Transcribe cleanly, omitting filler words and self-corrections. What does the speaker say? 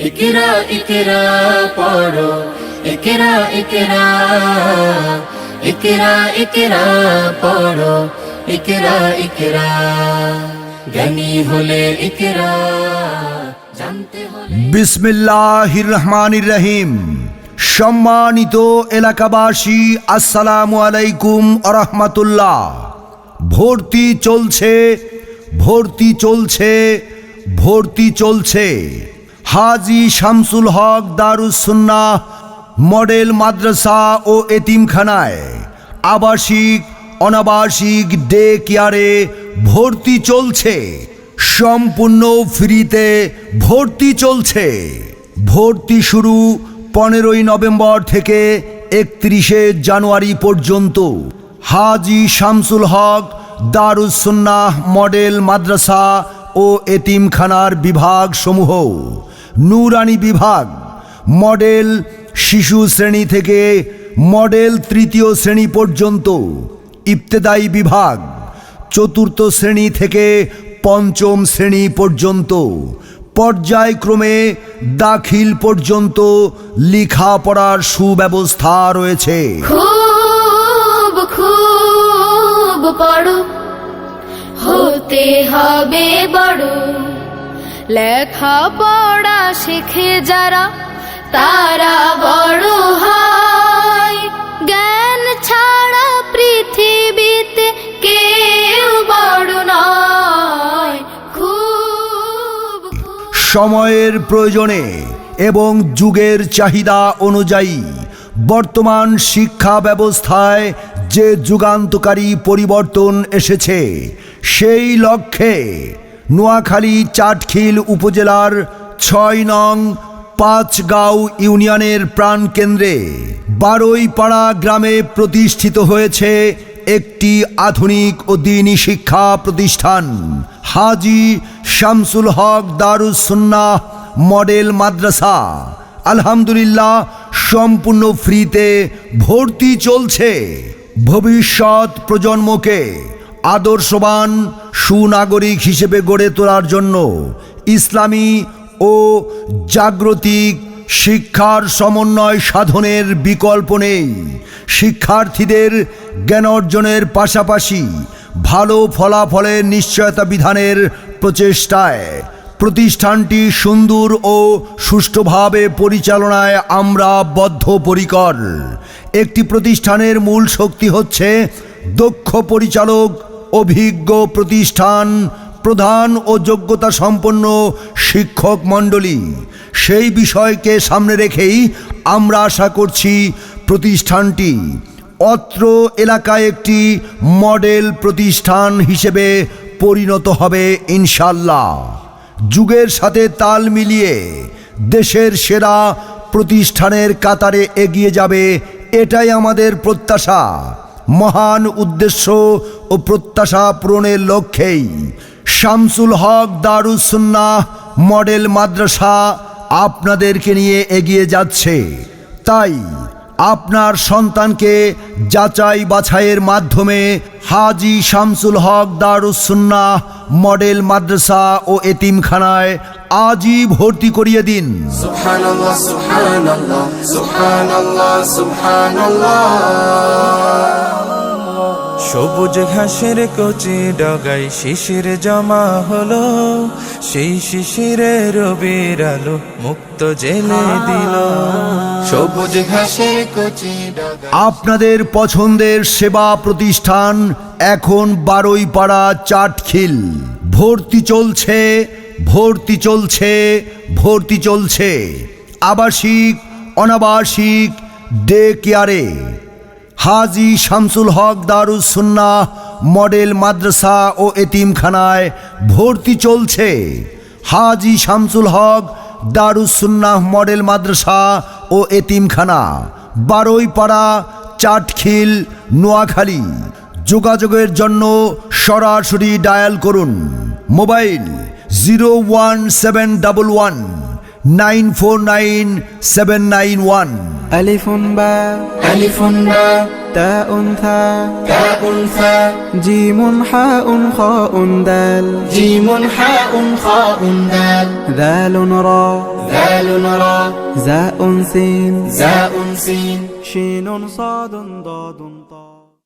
ইকরা ইকরা পড়ো, ইকরা ইকরা, ইকরা ইকরা পড়ো, ইকরা ইকরা। জ্ঞানী হলে ইকরা জানতে হলে। বিসমিল্লাহির রহমানির রহিম। সম্মানিত এলাকাবাসী, আসসালামু আলাইকুম ওয়া রাহমাতুল্লাহ। ভর্তি চলছে, ভর্তি চলছে, ভর্তি চলছে। হাজী শামসুল হক দারুস সুন্নাহ মডেল মাদ্রাসা ও এতিমখানায় আবাসিক অনাবাসিক ডে কেয়ারে ভর্তি চলছে। সম্পূর্ণ ফ্রিতে ভর্তি চলছে। ভর্তি শুরু 15ই নভেম্বর থেকে 31শে জানুয়ারি পর্যন্ত। হাজী শামসুল হক দারুস সুন্নাহ মডেল মাদ্রাসা ও এতিমখানার বিভাগ সমূহ: নুরানি বিভাগ, মডেল শিশু শ্রেণী থেকে মডেল তৃতীয় শ্রেণী পর্যন্ত। ইবতেদায়ী বিভাগ, চতুর্থ শ্রেণী থেকে পঞ্চম শ্রেণী পর্যন্ত। পর্যায়ক্রমে দাখিল পর্যন্ত লেখাপড়ার সুব্যবস্থা রয়েছে। খুব খুব পড়ো, হতে হবে বড়। লেখাপড়া শিখে যারা তারা বড় হয়। জ্ঞান ছাড়া পৃথিবীতে কেউ বড় নয়। খুব সময়ের প্রয়োজনে এবং যুগের চাহিদা অনুযায়ী বর্তমান শিক্ষা ব্যবস্থায় যে যুগান্তকারী পরিবর্তন এসেছে, সেই লক্ষ্যে নোয়াখালী চাটখিল উপজেলার 6 নং পাঁচগাঁও ইউনিয়নের প্রাণকেন্দ্রে বারৈপাড়া গ্রামে প্রতিষ্ঠিত হয়েছে একটি আধুনিক ও দ্বীনী শিক্ষা প্রতিষ্ঠান, হাজী শামসুল হক দারুস সুন্নাহ মডেল মাদ্রাসা। আলহামদুলিল্লাহ, সম্পূর্ণ ফ্রিতে ভর্তি চলছে। ভবিষ্যৎ প্রজন্মকে আদর্শবান সুনাগরিক হিসেবে গড়ে তোলার জন্য ইসলামী ও জাগতিক শিক্ষার সমন্বয় সাধনের বিকল্প নেই। শিক্ষার্থীদের জ্ঞান অর্জনের পাশাপাশি ভালো ফলাফলের নিশ্চয়তা বিধানের প্রচেষ্টায় প্রতিষ্ঠানটি সুন্দর ও সুষ্ঠুভাবে পরিচালনায় আমরা বদ্ধপরিকর। একটি প্রতিষ্ঠানের মূল শক্তি হচ্ছে দক্ষ পরিচালক, অভিজ্ঞ প্রতিষ্ঠান প্রধান ও যোগ্যতা সম্পন্ন শিক্ষক মণ্ডলী। সেই বিষয়কে সামনে রেখেই আমরা আশা করছি প্রতিষ্ঠানটি অত্র এলাকায় একটি মডেল প্রতিষ্ঠান হিসেবে পরিণত হবে ইনশাআল্লাহ। যুগের সাথে তাল মিলিয়ে দেশের সেরা প্রতিষ্ঠানের কাতারে এগিয়ে যাবে, এটাই আমাদের প্রত্যাশা। মহান উদ্দেশ্য ও প্রত্যাশা পূরণের লক্ষ্যেই শামসুল হক দারুস সুন্নাহ মডেল মাদ্রাসা আপনাদেরকে নিয়ে এগিয়ে যাচ্ছে। তাই আপনার সন্তানকে যাচাই বাছাইয়ের মাধ্যমে হাজী শামসুল হক দারুস সুন্নাহ মডেল মাদ্রাসা ও এতিমখানায় আজই ভর্তি করিয়ে দিন। সুবহানাল্লাহ, সুবহানাল্লাহ, সুবহানাল্লাহ, সুবহানাল্লাহ। সবুজ ঘাসের কচি ডগায় শিশির জমা হলো, সেই শিশিরে রবির আলো মুক্ত জেলে দিল। সবুজ ঘাসের কচি ডগা। আপনাদের পছন্দের সেবা প্রতিষ্ঠান এখন বারৈপাড়া চাটখিল। ভর্তি চলছে, ভর্তি চলছে, ভর্তি চলছে। আবাসিক অনাবাসিক ডে কেয়ারে হাজী শামসুল হক দারুস সুন্নাহ মডেল মাদ্রাসা ও এতিমখানায় ভর্তি চলছে। হাজী শামসুল হক দারুস সুন্নাহ মডেল মাদ্রাসা ও এতিমখানা, বারৈপাড়া চাটখিল, নোয়াখালী। যোগাযোগের জন্য সরাসরি ডায়াল করুন মোবাইল 01711 949791। ألف باء ألف باء تاء ثاء تاء ثاء جيم حاء خاء دال جيم حاء خاء دال ذال را دال را زاء سين زاء سين شين صاد ضاد طاء